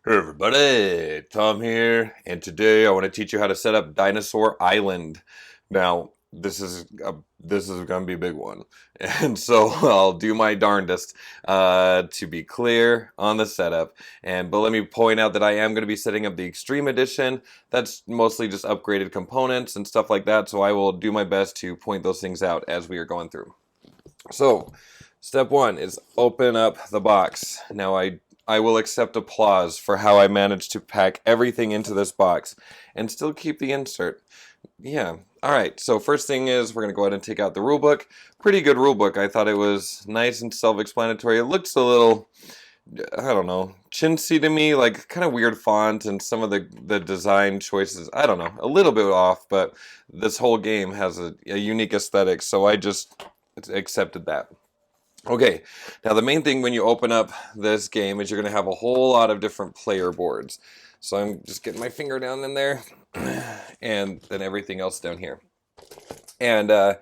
Hey everybody, Tom here, and today I want to teach you how to set up Dinosaur Island. Now, this is going to be a big one, and so I'll do my darndest to be clear on the setup. But let me point out that I am going to be setting up the Extreme Edition. That's mostly just upgraded components and stuff like that. So I will do my best to point those things out as we are going through. So, step one is open up the box. Now I will accept applause for how I managed to pack everything into this box and still keep the insert. Yeah. All right. So first thing is we're going to go ahead and take out the rule book. Pretty good rule book. I thought it was nice and self-explanatory. It looks a little, I don't know, chintzy to me, like kind of weird font and some of the design choices, I don't know, a little bit off, but this whole game has a unique aesthetic, so I just accepted that. Okay, now the main thing when you open up this game is you're going to have a whole lot of different player boards. So I'm just getting my finger down in there and then everything else down here. And we're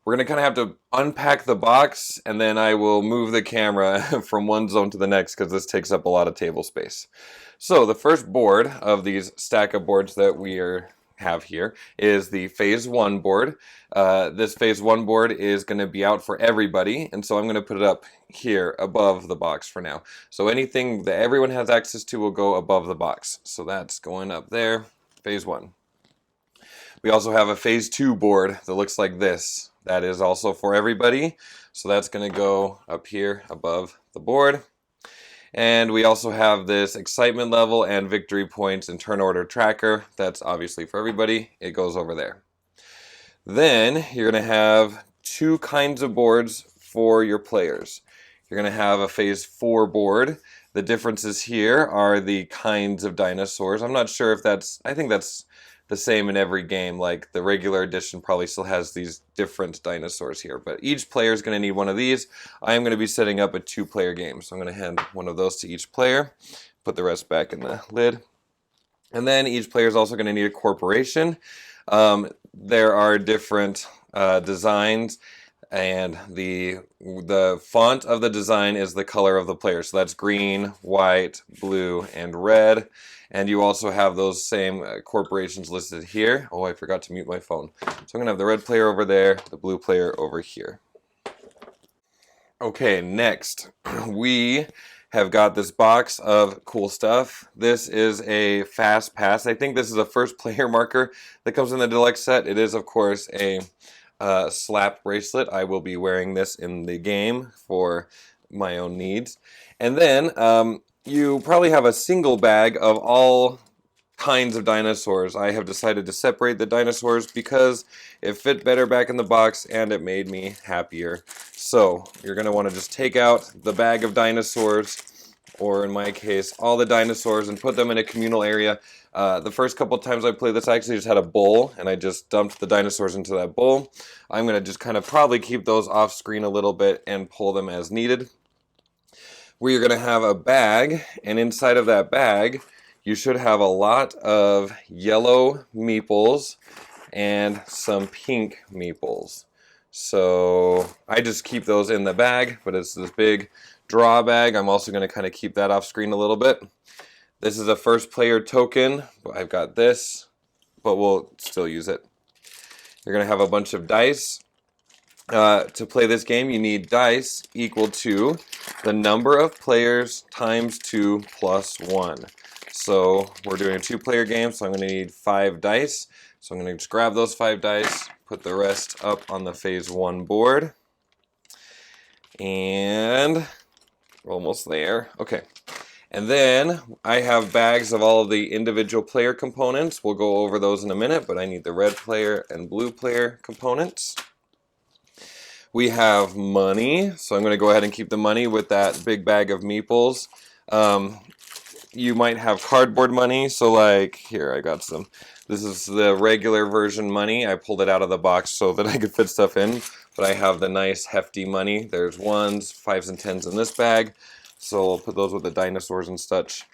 going to kind of have to unpack the box, and then I will move the camera from one zone to the next because this takes up a lot of table space. So the first board of these stack of boards that have here is the phase 1 board. This phase 1 board is going to be out for everybody, and so I'm going to put it up here above the box for now. So anything that everyone has access to will go above the box. So that's going up there, phase 1. We also have a phase 2 board that looks like this. That is also for everybody. So that's going to go up here above the board. And we also have this excitement level and victory points and turn order tracker. That's obviously for everybody. It goes over there. Then you're going to have two kinds of boards for your players. You're going to have a phase 4 board. The differences here are the kinds of dinosaurs. I'm not sure if I think that's the same in every game. Like the regular edition probably still has these different dinosaurs here, but each player is going to need one of these. I am going to be setting up a 2-player game, so I'm going to hand one of those to each player, put the rest back in the lid, and then each player is also going to need a corporation. There are different designs, and the font of the design is the color of the player. So that's green, white, blue, and red. And you also have those same corporations listed here. Oh, I forgot to mute my phone. So I'm going to have the red player over there, the blue player over here. Okay, next we have got this box of cool stuff. This is a fast pass. I think this is a first player marker that comes in the deluxe set. It is, of course, a slap bracelet. I will be wearing this in the game for my own needs. And then you probably have a single bag of all kinds of dinosaurs. I have decided to separate the dinosaurs because it fit better back in the box and it made me happier. So you're going to want to just take out the bag of dinosaurs, or in my case, all the dinosaurs, and put them in a communal area. The first couple times I played this, I actually just had a bowl, and I just dumped the dinosaurs into that bowl. I'm going to just kind of probably keep those off screen a little bit and pull them as needed. We're going to have a bag, and inside of that bag, you should have a lot of yellow meeples and some pink meeples. So I just keep those in the bag, but it's this big draw bag. I'm also going to kind of keep that off screen a little bit. This is a first player token. I've got this, but we'll still use it. You're going to have a bunch of dice. To play this game, you need dice equal to the number of players times 2 plus 1. So we're doing a 2-player game, so I'm going to need 5 dice. So I'm going to just grab those 5 dice, put the rest up on the phase 1 board. And we're almost there. Okay. And then I have bags of all of the individual player components. We'll go over those in a minute, but I need the red player and blue player components. We have money, so I'm going to go ahead and keep the money with that big bag of meeples. You might have cardboard money, so like, here, I got some. This is the regular version money. I pulled it out of the box so that I could fit stuff in, but I have the nice hefty money. There's 1s, 5s, and 10s in this bag, so I'll put those with the dinosaurs and such.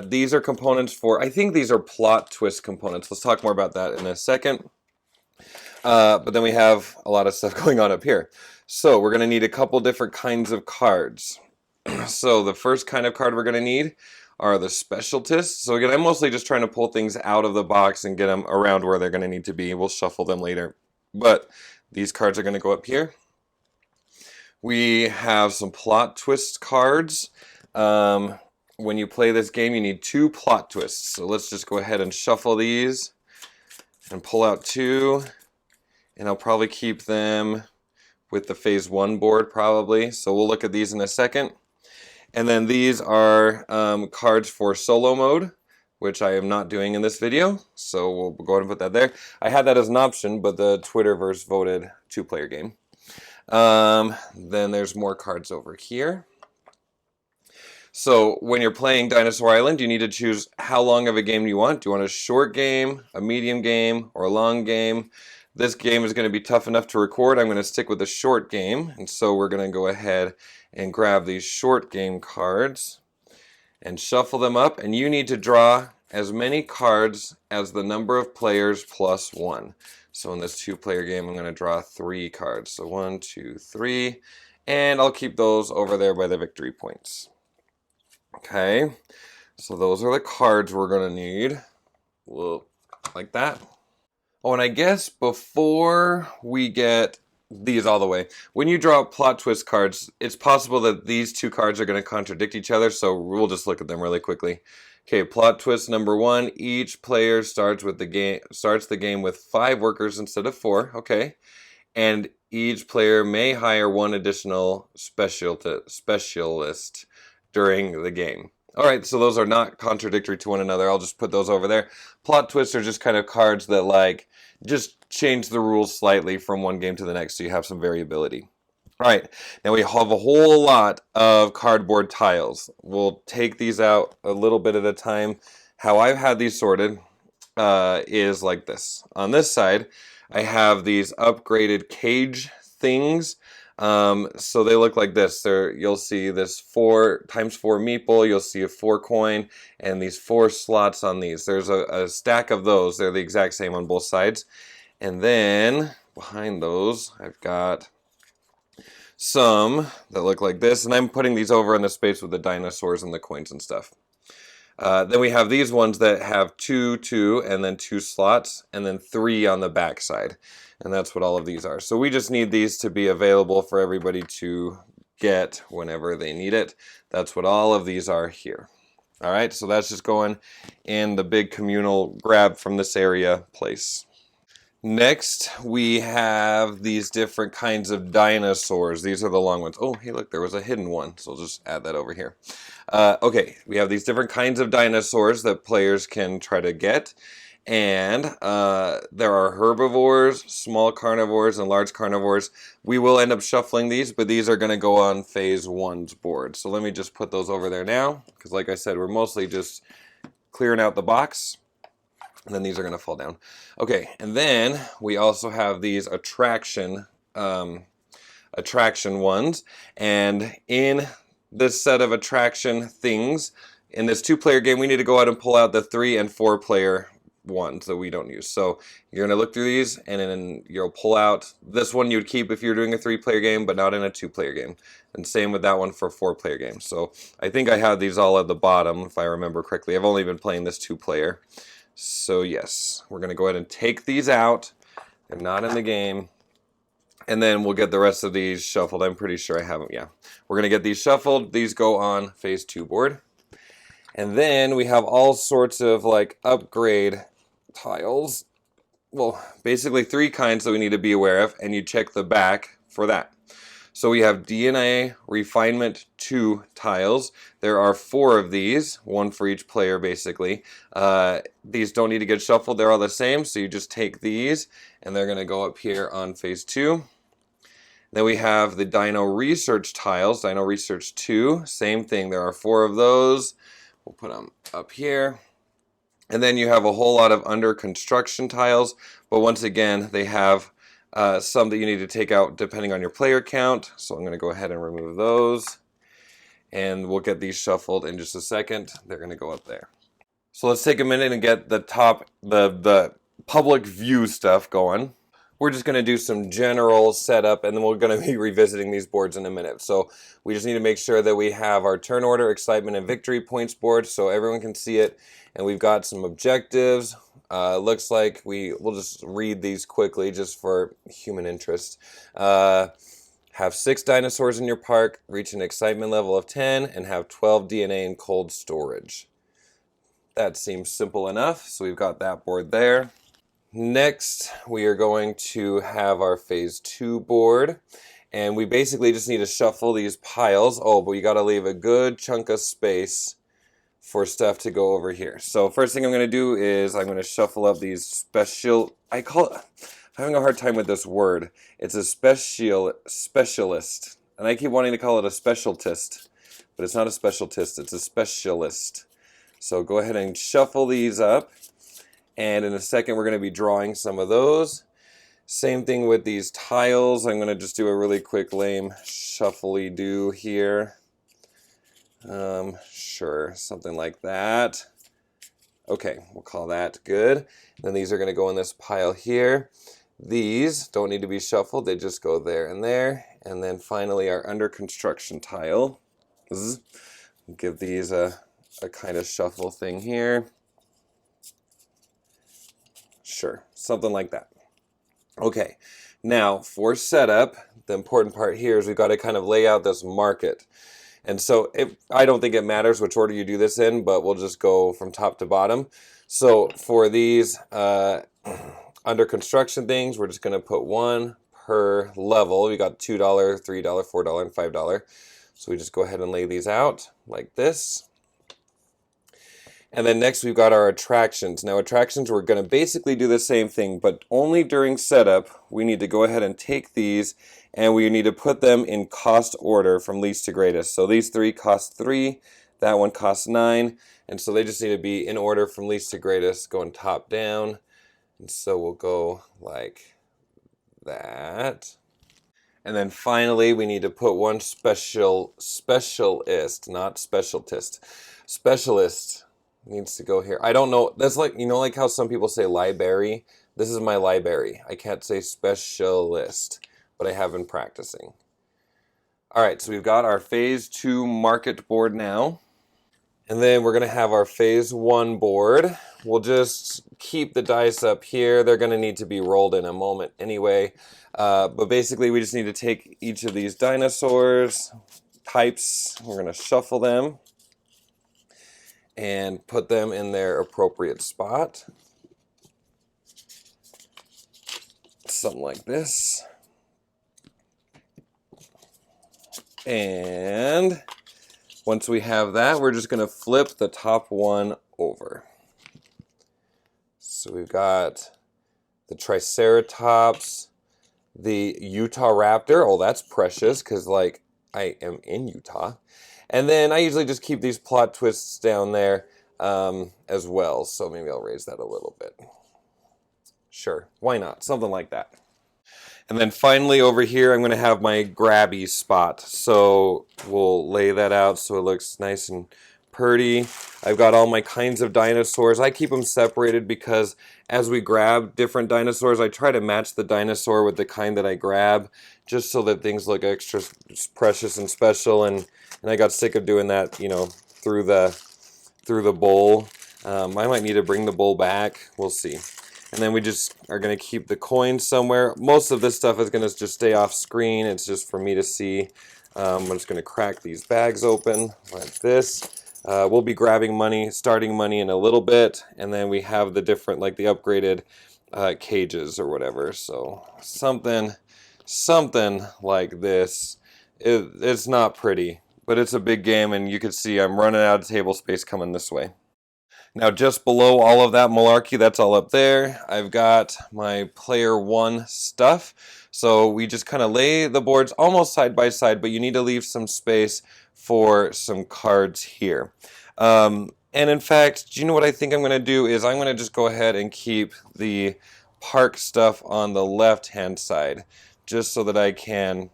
These are components for, I think these are plot twist components. Let's talk more about that in a second. But then we have a lot of stuff going on up here. So we're going to need a couple different kinds of cards. So the first kind of card we're going to need are the specialists. So again, I'm mostly just trying to pull things out of the box and get them around where they're going to need to be. We'll shuffle them later. But these cards are going to go up here. We have some plot twist cards. When you play this game, you need 2 plot twists. So let's just go ahead and shuffle these and pull out 2. And I'll probably keep them with the phase 1 board probably. So we'll look at these in a second. And then these are cards for solo mode, which I am not doing in this video. So we'll go ahead and put that there. I had that as an option, but the Twitterverse voted 2-player game. Then there's more cards over here. So when you're playing Dinosaur Island, you need to choose how long of a game you want. Do you want a short game, a medium game, or a long game? This game is going to be tough enough to record. I'm going to stick with a short game. And so we're going to go ahead and grab these short game cards and shuffle them up. And you need to draw as many cards as the number of players plus 1. So in this 2-player game, I'm going to draw 3 cards. So 1, 2, 3. And I'll keep those over there by the victory points. Okay, so those are the cards we're going to need. Well, like that. Oh, and I guess before we get these all the way, when you draw plot twist cards, it's possible that these 2 cards are going to contradict each other, so we'll just look at them really quickly. Okay, plot twist number 1, each player starts the game with 5 workers instead of 4, okay. And each player may hire 1 additional specialist during the game. All right, so those are not contradictory to one another. I'll just put those over there. Plot twists are just kind of cards that like just change the rules slightly from one game to the next, so you have some variability. All right, now we have a whole lot of cardboard tiles. We'll take these out a little bit at a time. How I've had these sorted is like this. On this side, I have these upgraded cage things. So they look like this. You'll see this 4 times 4 meeple, you'll see a 4 coin, and these 4 slots on these. There's a stack of those. They're the exact same on both sides. And then behind those, I've got some that look like this, and I'm putting these over in the space with the dinosaurs and the coins and stuff. Then we have these ones that have 2, 2, and then 2 slots, and then 3 on the back side. And that's what all of these are. So we just need these to be available for everybody to get whenever they need it. That's what all of these are here. All right, so that's just going in the big communal grab from this area place. Next, we have these different kinds of dinosaurs. These are the long ones. Oh, hey, look, there was a hidden one. So I'll just add that over here. Okay, we have these different kinds of dinosaurs that players can try to get. And there are herbivores, small carnivores, and large carnivores. We will end up shuffling these, but these are going to go on phase 1's board. So let me just put those over there now, because like I said, we're mostly just clearing out the box. And then these are going to fall down. Okay, and then we also have these attraction ones. And in this set of attraction things, in this 2-player game, we need to go out and pull out the 3- and 4-player ones that we don't use. So you're going to look through these, and then you'll pull out this one you'd keep if you're doing a 3-player game, but not in a 2-player game. And same with that one for 4-player games. So I think I have these all at the bottom, if I remember correctly. I've only been playing this 2-player. So yes, we're going to go ahead and take these out. They're not in the game. And then we'll get the rest of these shuffled. I'm pretty sure I have them. Yeah. We're going to get these shuffled. These go on phase 2 board. And then we have all sorts of like upgrade tiles. Well, basically 3 kinds that we need to be aware of. And you check the back for that. So we have DNA Refinement 2 tiles. There are 4 of these, 1 for each player basically. These don't need to get shuffled, they're all the same, so you just take these and they're going to go up here on phase 2. Then we have the Dino Research tiles, Dino Research 2, same thing, there are 4 of those. We'll put them up here. And then you have a whole lot of under construction tiles, but once again, they have some that you need to take out depending on your player count. So I'm going to go ahead and remove those. And we'll get these shuffled in just a second. They're going to go up there. So let's take a minute and get the public view stuff going. we're just going to do some general setup, and then we're going to be revisiting these boards in a minute. So we just need to make sure that we have our turn order, excitement, and victory points board so everyone can see it. And we've got some objectives. Looks like we'll just read these quickly just for human interest. Have 6 dinosaurs in your park, reach an excitement level of 10, and have 12 DNA in cold storage. That seems simple enough, so we've got that board there. Next, we are going to have our phase 2 board, and we basically just need to shuffle these piles. Oh, but we got to leave a good chunk of space for stuff to go over here. So first thing I'm going to do is I'm going to shuffle up these special, I'm having a hard time with this word. It's a specialist, and I keep wanting to call it a specialtist, but it's not a specialtist, it's a specialist. So go ahead and shuffle these up, and in a second we're going to be drawing some of those. Same thing with these tiles. I'm going to just do a really quick lame shuffly-do here. Sure, something like that. Okay, we'll call that good. Then these are going to go in this pile here. These don't need to be shuffled, they just go there and there. And then finally our under construction tile. Give these a kind of shuffle thing here. Sure, something like that. Okay, now for setup, the important part here is we've got to kind of lay out this market. And so I don't think it matters which order you do this in, but we'll just go from top to bottom. So for these under construction things, we're just going to put 1 per level. We got $2, $3, $4, and $5. So we just go ahead and lay these out like this. And then next we've got our attractions. Now attractions, we're going to basically do the same thing, but only during setup we need to go ahead and take these and we need to put them in cost order from least to greatest. So these 3 cost 3, that one costs 9, and so they just need to be in order from least to greatest, going top down. And so we'll go like that. And then finally we need to put 1 specialist, not specialtist. Specialist needs to go here. I don't know, that's like, you know, like how some people say library? This is my library. I can't say specialist, but I have been practicing. Alright, so we've got our phase 2 market board now. And then we're going to have our phase 1 board. We'll just keep the dice up here. They're going to need to be rolled in a moment anyway. But basically we just need to take each of these dinosaurs types. We're going to shuffle them and put them in their appropriate spot. Something like this. And once we have that, we're just going to flip the top one over. So we've got the Triceratops, the Utah Raptor. Oh, that's precious because, like, I am in Utah. And then I usually just keep these plot twists down there as well. So maybe I'll raise that a little bit. Sure, why not? Something like that. And then finally over here, I'm going to have my grabby spot. So we'll lay that out so it looks nice and pretty. I've got all my kinds of dinosaurs. I keep them separated because as we grab different dinosaurs, I try to match the dinosaur with the kind that I grab, just so that things look extra precious and special. And I got sick of doing that, you know, through the bowl. I might need to bring the bowl back. We'll see. And then we just are going to keep the coins somewhere. Most of this stuff is going to just stay off screen. It's just for me to see. I'm just going to crack these bags open like this. We'll be grabbing money, starting money in a little bit. And then we have the different, like the upgraded cages or whatever. So something like this. It's not pretty, but it's a big game. And you can see I'm running out of table space coming this way. Now just below all of that malarkey, that's all up there, I've got my player 1 stuff. So we just kind of lay the boards almost side by side, but you need to leave some space for some cards here. And in fact, do you know what I think I'm going to do is I'm going to just go ahead and keep the park stuff on the left-hand side, just so that I can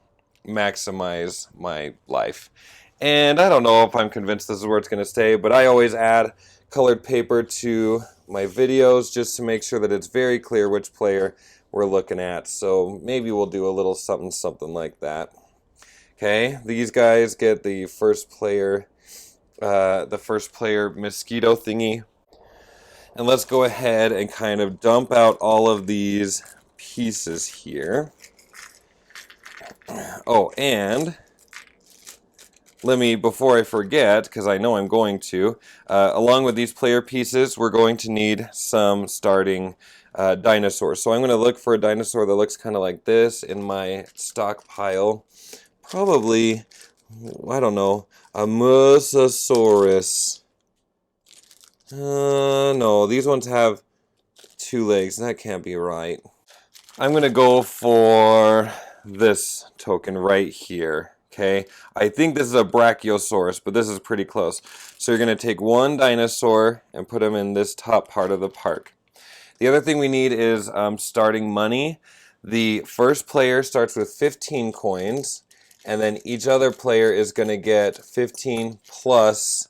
maximize my life. And I don't know if I'm convinced this is where it's going to stay, but I always add colored paper to my videos just to make sure that it's very clear which player we're looking at. So maybe we'll do a little something like that. Okay, these guys get the first player mosquito thingy. And let's go ahead and kind of dump out all of these pieces here. Oh, and before I forget, because I know I'm going to, along with these player pieces, we're going to need some starting dinosaurs. So I'm going to look for a dinosaur that looks kind of like this in my stockpile. Probably, I don't know, a Mosasaurus. No, these ones have 2 legs. That can't be right. I'm going to go for this token right here. Okay, I think this is a Brachiosaurus, but this is pretty close. So you're going to take one dinosaur and put him in this top part of the park. The other thing we need is starting money. The first player starts with 15 coins, and then each other player is going to get 15 plus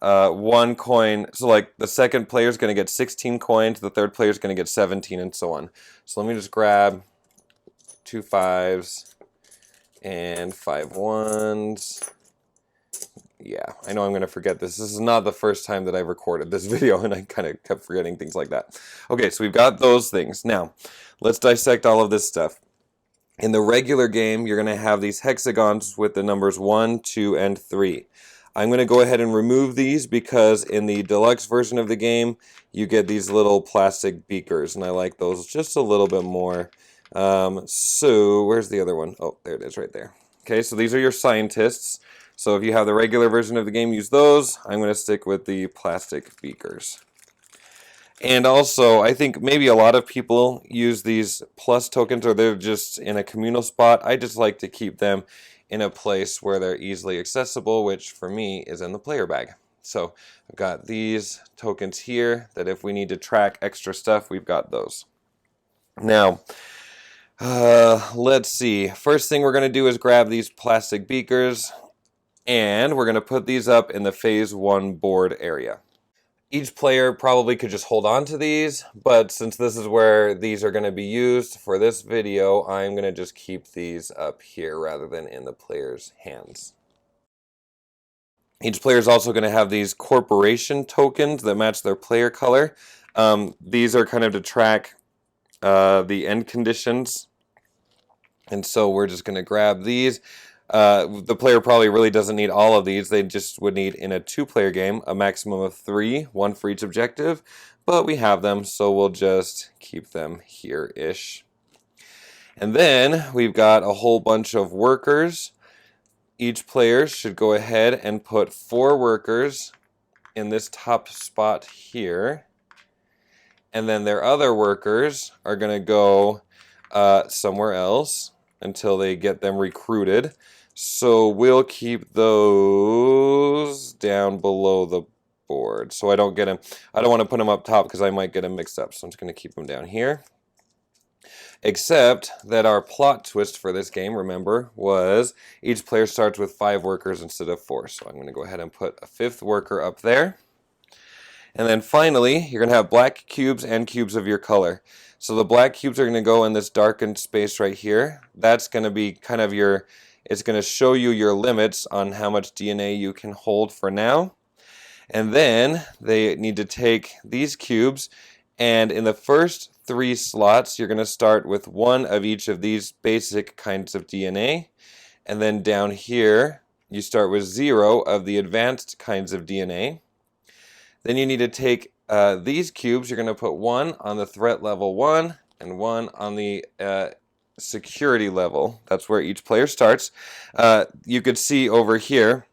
1 coin. So like the second player is going to get 16 coins, the third player is going to get 17, and so on. So let me just grab 2 5s and 5 1s. Yeah, I know I'm going to forget this. This is not the first time that I've recorded this video, and I kind of kept forgetting things like that. Okay, so we've got those things. Now, let's dissect all of this stuff. In the regular game, you're going to have these hexagons with the numbers 1, 2, and 3. I'm going to go ahead and remove these because in the deluxe version of the game, you get these little plastic beakers, and I like those just a little bit more. So, where's the other one? Oh, there it is right there. Okay, so these are your scientists. So if you have the regular version of the game, use those. I'm going to stick with the plastic beakers. And also, I think maybe a lot of people use these plus tokens, or they're just in a communal spot. I just like to keep them in a place where they're easily accessible, which for me is in the player bag. So I've got these tokens here that if we need to track extra stuff, we've got those. Now, let's see. First thing we're going to do is grab these plastic beakers, and we're going to put these up in the phase 1 board area. Each player probably could just hold on to these, but since this is where these are going to be used for this video, I'm going to just keep these up here rather than in the player's hands. Each player is also going to have these corporation tokens that match their player color. These are kind of to track the end conditions, and so we're just going to grab these. The player probably really doesn't need all of these. They just would need, in a 2-player game, a maximum of 3, 1 for each objective. But we have them, so we'll just keep them here-ish. And then we've got a whole bunch of workers. Each player should go ahead and put 4 workers in this top spot here. And then their other workers are going to go somewhere else until they get them recruited. So we'll keep those down below the board. So I don't get them. I don't want to put them up top because I might get them mixed up. So I'm just going to keep them down here. Except that our plot twist for this game, remember, was each player starts with 5 workers instead of 4. So I'm going to go ahead and put a 5th worker up there. And then finally, you're going to have black cubes and cubes of your color. So the black cubes are going to go in this darkened space right here. That's going to be kind of your, it's going to show you your limits on how much DNA you can hold for now. And then they need to take these cubes, and in the first 3 slots, you're going to start with 1 of each of these basic kinds of DNA. And then down here, you start with 0 of the advanced kinds of DNA. Then you need to take these cubes. You're going to put 1 on the threat level 1 and 1 on the security level. That's where each player starts. You could see over here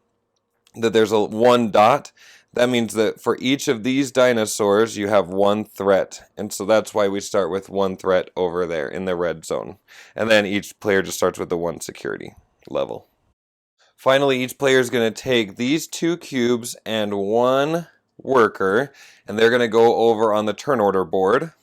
that there's a 1 dot. That means that for each of these dinosaurs, you have 1 threat. And so that's why we start with 1 threat over there in the red zone. And then each player just starts with the 1 security level. Finally, each player is going to take these 2 cubes and 1 worker, and they're going to go over on the turn order board.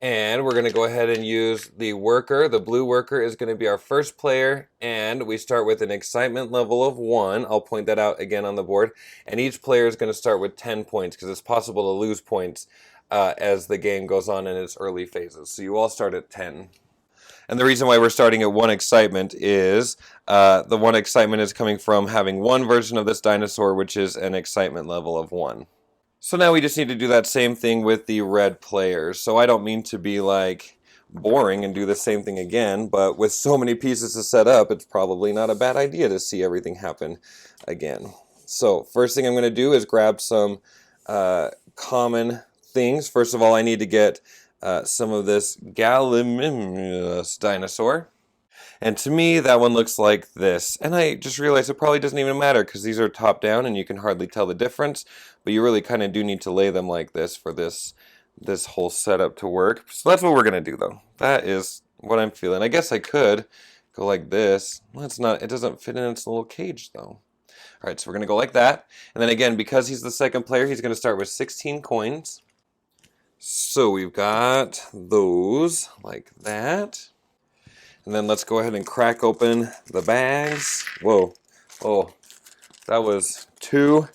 And we're going to go ahead and use the worker. The blue worker is going to be our first player, and we start with an excitement level of 1. I'll point that out again on the board. And each player is going to start with 10 points because it's possible to lose points as the game goes on in its early phases. So you all start at 10. And the reason why we're starting at 1 excitement is the 1 excitement is coming from having one version of this dinosaur, which is an excitement level of 1. So now we just need to do that same thing with the red players. So I don't mean to be like boring and do the same thing again, but with so many pieces to set up, it's probably not a bad idea to see everything happen again. So first thing I'm going to do is grab some common things. First of all, I need to get some of this Gallimimus dinosaur. And to me, that one looks like this. And I just realized it probably doesn't even matter because these are top down and you can hardly tell the difference. But you really kind of do need to lay them like this for this whole setup to work. So that's what we're going to do, though. That is what I'm feeling. I guess I could go like this. Well, it's not. It doesn't fit in its little cage, though. All right, so we're going to go like that. And then again, because he's the second player, he's going to start with 16 coins. So we've got those like that. And then let's go ahead and crack open the bags. Whoa. Oh, that was too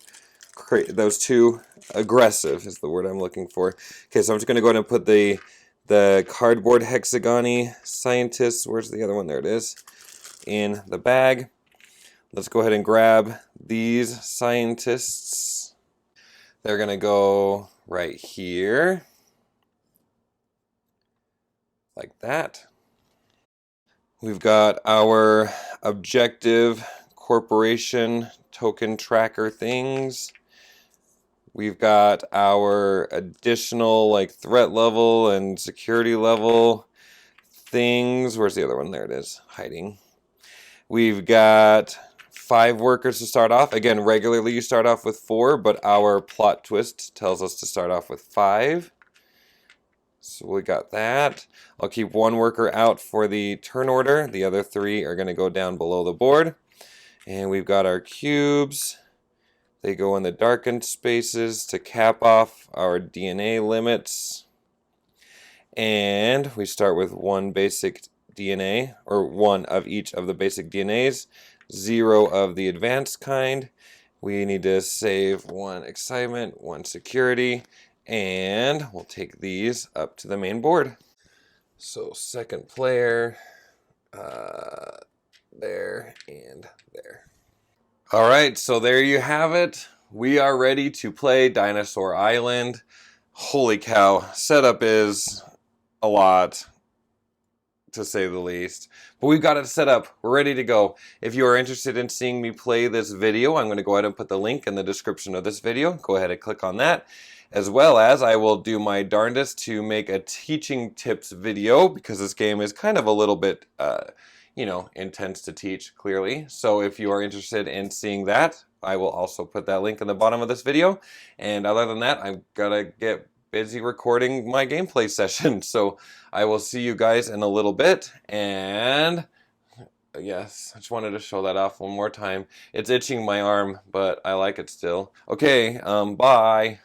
aggressive is the word I'm looking for. Okay, so I'm just going to go ahead and put the cardboard hexagony scientists, where's the other one? There it is, in the bag. Let's go ahead and grab these scientists. They're going to go right here. Like that. We've got our objective corporation token tracker things. We've got our additional like threat level and security level things. Where's the other one? There it is, hiding. We've got 5 workers to start off. Again, regularly you start off with 4, but our plot twist tells us to start off with 5. So we got that. I'll keep 1 worker out for the turn order. The other 3 are going to go down below the board. And we've got our cubes. They go in the darkened spaces to cap off our DNA limits. And we start with 1 basic DNA, or 1 of each of the basic DNAs, 0 of the advanced kind. We need to save 1 excitement, 1 security, and we'll take these up to the main board. So second player, there and there. All right, so there you have it. We are ready to play Dinosaur Island. Holy cow, setup is a lot, to say the least. But we've got it set up. We're ready to go. If you are interested in seeing me play this video, I'm going to go ahead and put the link in the description of this video. Go ahead and click on that. As well as I will do my darndest to make a teaching tips video because this game is kind of a little bit, intense to teach, clearly. So if you are interested in seeing that, I will also put that link in the bottom of this video. And other than that, I've got to get busy recording my gameplay session. So I will see you guys in a little bit. And yes, I just wanted to show that off one more time. It's itching my arm, but I like it still. Okay, bye.